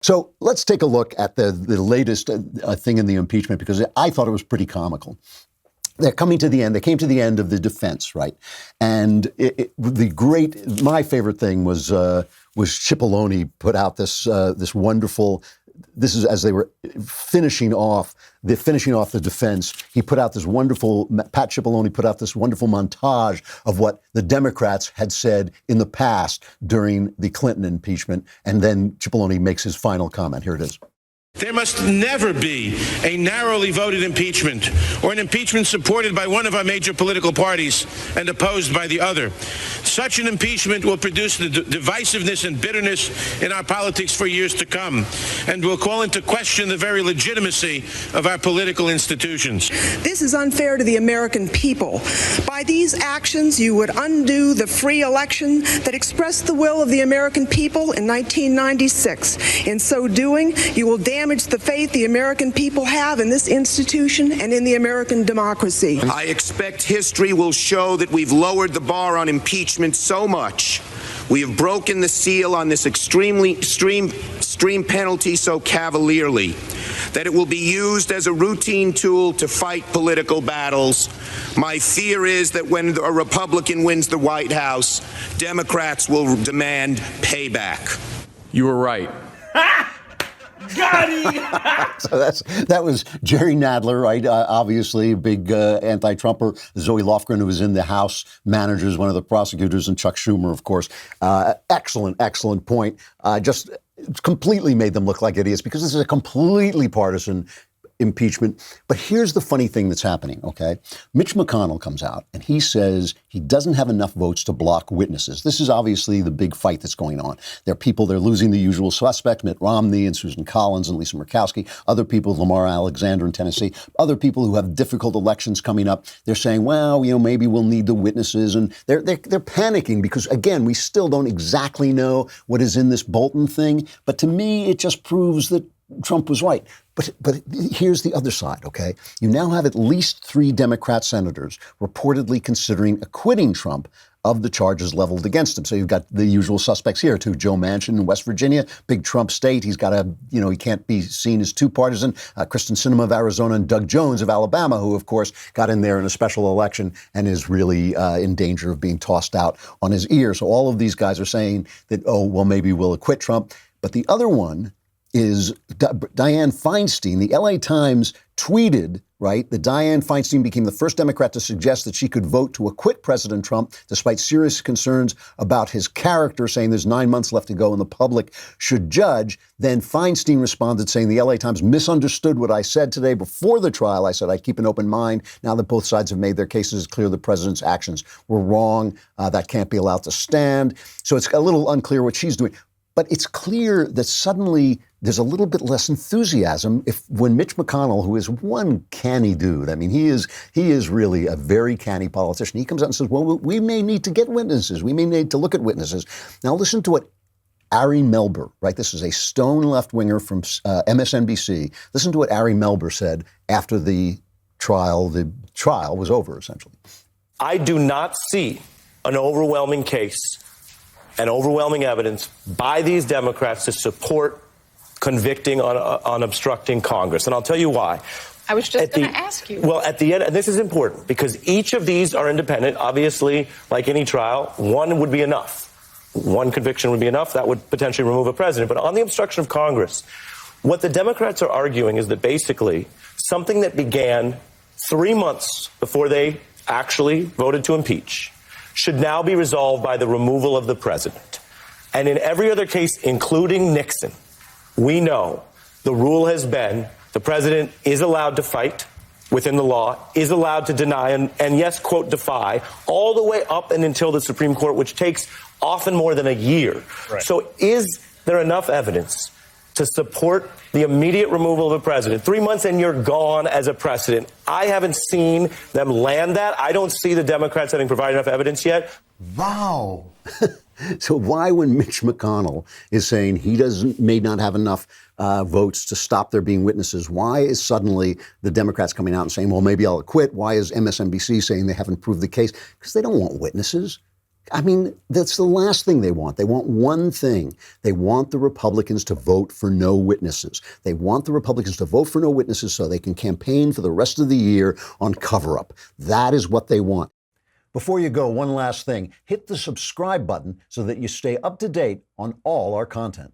So let's take a look at the latest thing in the impeachment, because I thought it was pretty comical. They're coming to the end. They came to the end of the defense, right? And my favorite thing was Cipollone put out this wonderful. This is as they were finishing off the defense. He put out this wonderful. Pat Cipollone put out this wonderful montage of what the Democrats had said in the past during the Clinton impeachment, and then Cipollone makes his final comment. Here it is. There must never be a narrowly voted impeachment or an impeachment supported by one of our major political parties and opposed by the other. Such an impeachment will produce the divisiveness and bitterness in our politics for years to come and will call into question the very legitimacy of our political institutions. This is unfair to the American people. By these actions, you would undo the free election that expressed the will of the American people in 1996. In so doing, you will damage the faith the American people have in this institution and in the American democracy. I expect history will show that we've lowered the bar on impeachment so much. We have broken the seal on this extreme penalty so cavalierly that it will be used as a routine tool to fight political battles. My fear is that when a Republican wins the White House, Democrats will demand payback. You were right. Got him! So that was Jerry Nadler, right? Obviously, big anti-Trumper. Zoe Lofgren, who was in the House managers, one of the prosecutors, and Chuck Schumer, of course. Excellent point. Just completely made them look like idiots, because this is a completely partisan impeachment. But here's the funny thing that's happening, okay? Mitch McConnell comes out and he says he doesn't have enough votes to block witnesses. This is obviously the big fight that's going on. There are people, they're losing the usual suspects, Mitt Romney and Susan Collins and Lisa Murkowski, other people, Lamar Alexander in Tennessee, other people who have difficult elections coming up. They're saying, well, maybe we'll need the witnesses. And they're panicking because, again, we still don't exactly know what is in this Bolton thing. But to me, it just proves that Trump was right. But here's the other side, okay? You now have at least 3 Democrat senators reportedly considering acquitting Trump of the charges leveled against him. So you've got the usual suspects here, too. Joe Manchin in West Virginia, big Trump state. He's got he can't be seen as too partisan. Kristen Sinema of Arizona and Doug Jones of Alabama, who, of course, got in there in a special election and is really in danger of being tossed out on his ear. So all of these guys are saying that, maybe we'll acquit Trump. But the other one is Dianne Feinstein. The LA Times tweeted, right, that Dianne Feinstein became the first Democrat to suggest that she could vote to acquit President Trump despite serious concerns about his character, saying there's 9 months left to go and the public should judge. Then Feinstein responded saying the LA Times misunderstood what I said today before the trial. I said I'd keep an open mind. Now that both sides have made their cases, it's clear the president's actions were wrong. That can't be allowed to stand. So it's a little unclear what she's doing. But it's clear that suddenly there's a little bit less enthusiasm when Mitch McConnell, who is one canny dude, I mean, he is really a very canny politician. He comes out and says, well, we may need to get witnesses. We may need to look at witnesses. Now, listen to what Ari Melber, right? This is a stone left-winger from MSNBC. Listen to what Ari Melber said after the trial was over, essentially. I do not see an overwhelming case and overwhelming evidence by these Democrats to support convicting on obstructing Congress. And I'll tell you why. I was just going to ask you. Well, at the end, and this is important, because each of these are independent. Obviously, like any trial, one would be enough. One conviction would be enough. That would potentially remove a president. But on the obstruction of Congress, what the Democrats are arguing is that basically something that began 3 months before they actually voted to impeach should now be resolved by the removal of the president. And in every other case, including Nixon, we know the rule has been the president is allowed to fight within the law, is allowed to deny and yes, quote, defy, all the way up and until the Supreme Court, which takes often more than a year. Right. So is there enough evidence to support the immediate removal of a president? 3 months and you're gone as a precedent. I haven't seen them land that. I don't see the Democrats having provided enough evidence yet. Wow. So why, when Mitch McConnell is saying he may not have enough votes to stop there being witnesses, why is suddenly the Democrats coming out and saying, well, maybe I'll acquit? Why is MSNBC saying they haven't proved the case? Because they don't want witnesses. I mean, that's the last thing they want. They want one thing. They want the Republicans to vote for no witnesses. They want the Republicans to vote for no witnesses so they can campaign for the rest of the year on cover-up. That is what they want. Before you go, one last thing. Hit the subscribe button so that you stay up to date on all our content.